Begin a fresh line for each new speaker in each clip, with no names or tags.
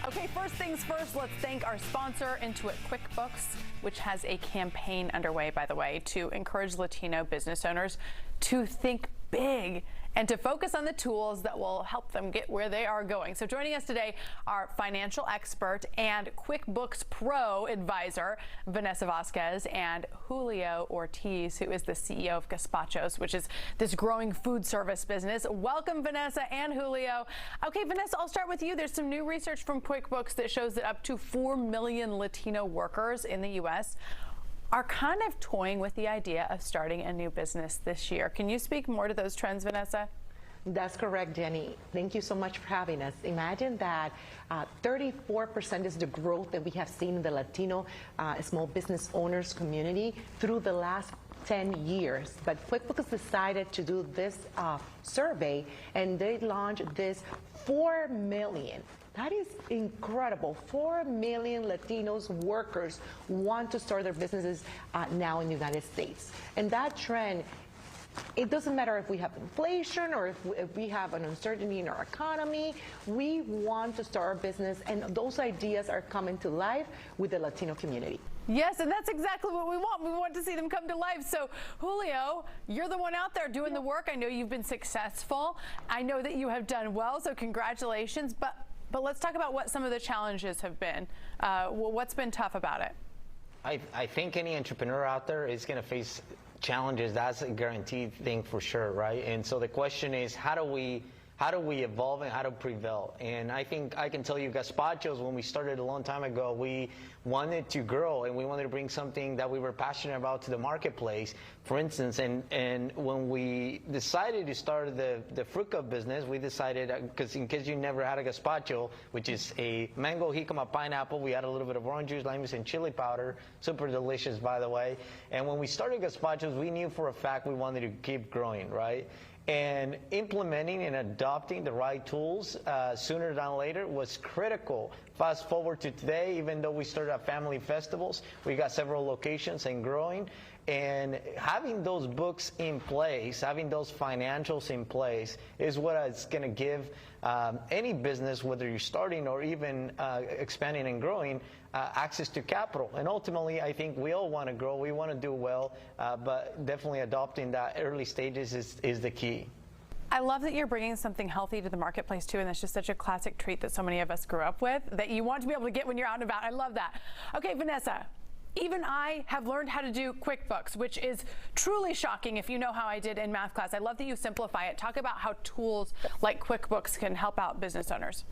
Okay, first things first, let's thank our sponsor, Intuit QuickBooks, which has a campaign underway, by the way, to encourage Latino business owners to think big and to focus on the tools that will help them get where they are going. So joining us today, our financial expert and QuickBooks Pro advisor, Vanessa Vasquez, and Julio Ortiz, who is the CEO of Gazpachos, which is this growing food service business. Welcome, Vanessa and Julio. Okay, Vanessa, I'll start with you. There's some new research from QuickBooks that shows that up to 4 million Latino workers in the U.S. are kind of toying with the idea of starting a new business this year. Can you speak more to those trends, Vanessa?
That's correct, Jenny. Thank you so much for having us. Imagine that 34% is the growth that we have seen in the Latino small business owners community through the last 10 years. But QuickBooks decided to do this survey, and they launched this 4 million. That is incredible. 4 million Latinos workers want to start their businesses now in the United States. And that trend, it doesn't matter if we have inflation or if we have an uncertainty in our economy, we want to start our business, and those ideas are coming to life with the Latino community.
Yes, and that's exactly what we want. We want to see them come to life. So, Julio, you're the one out there doing the work. I know you've been successful. I know that you have done well, so congratulations. But let's talk about what some of the challenges have been. What's been tough about it?
I think any entrepreneur out there is going to face challenges. That's a guaranteed thing for sure, right? And so the question is, how do we evolve and how to prevail? And I think I can tell you, Gazpachos, when we started a long time ago, we wanted to grow and we wanted to bring something that we were passionate about to the marketplace. For instance, and when we decided to start the fruit cup business, we decided, because in case you never had a gazpacho, which is a mango, jicama, pineapple, we add a little bit of orange juice, lime juice, and chili powder. Super delicious, by the way. And when we started Gazpachos, we knew for a fact we wanted to keep growing, right? And implementing and adopting the right tools sooner than later was critical. Fast forward to today, even though we started at family festivals, we got several locations and growing. And having those books in place, having those financials in place is what is going to give any business, whether you're starting or even expanding and growing, access to capital. And ultimately, I think we all want to grow. We want to do well, but definitely adopting that early stages is the key.
I love that you're bringing something healthy to the marketplace, too, and that's just such a classic treat that so many of us grew up with that you want to be able to get when you're out and about. I love that. Okay, Vanessa. Even I have learned how to do QuickBooks, which is truly shocking if you know how I did in math class. I love that you simplify it. Talk about how tools like QuickBooks can help out business owners.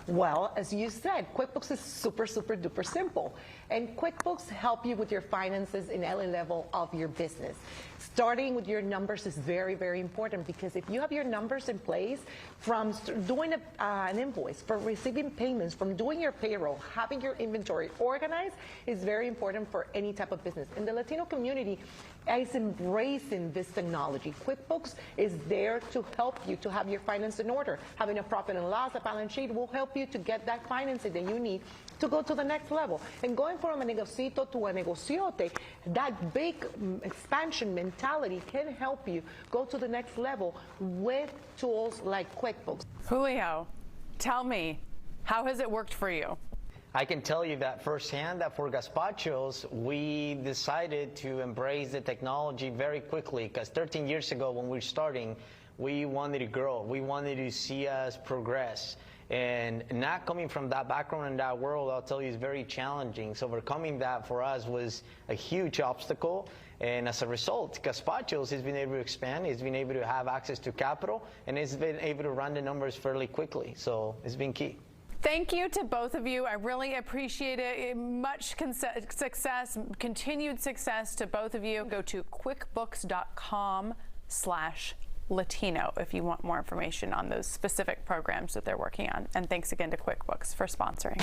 Well, as you said, QuickBooks is super, super duper simple. And QuickBooks help you with your finances in every level of your business. Starting with your numbers is very, very important, because if you have your numbers in place, from doing an invoice, from receiving payments, from doing your payroll, having your inventory organized is very important for any type of business. And the Latino community is embracing this technology. QuickBooks is there to help you to have your finance in order. Having a profit and loss, a balance sheet will help you to get that financing that you need to go to the next level. And going from a negocito to a negociote, that big expansion mentality can help you go to the next level with tools like QuickBooks.
Julio, tell me, how has it worked for you?
I can tell you that firsthand that for Gazpachos, we decided to embrace the technology very quickly, because 13 years ago when we were starting, we wanted to grow. We wanted to see us progress. And not coming from that background in that world, I'll tell you, is very challenging. So overcoming that for us was a huge obstacle. And as a result, Gazpachos has been able to expand, has been able to have access to capital, and has been able to run the numbers fairly quickly. So it's been key.
Thank you to both of you. I really appreciate it. Much success, continued success to both of you. Go to quickbooks.com/Latino if you want more information on those specific programs that they're working on. And thanks again to QuickBooks for sponsoring.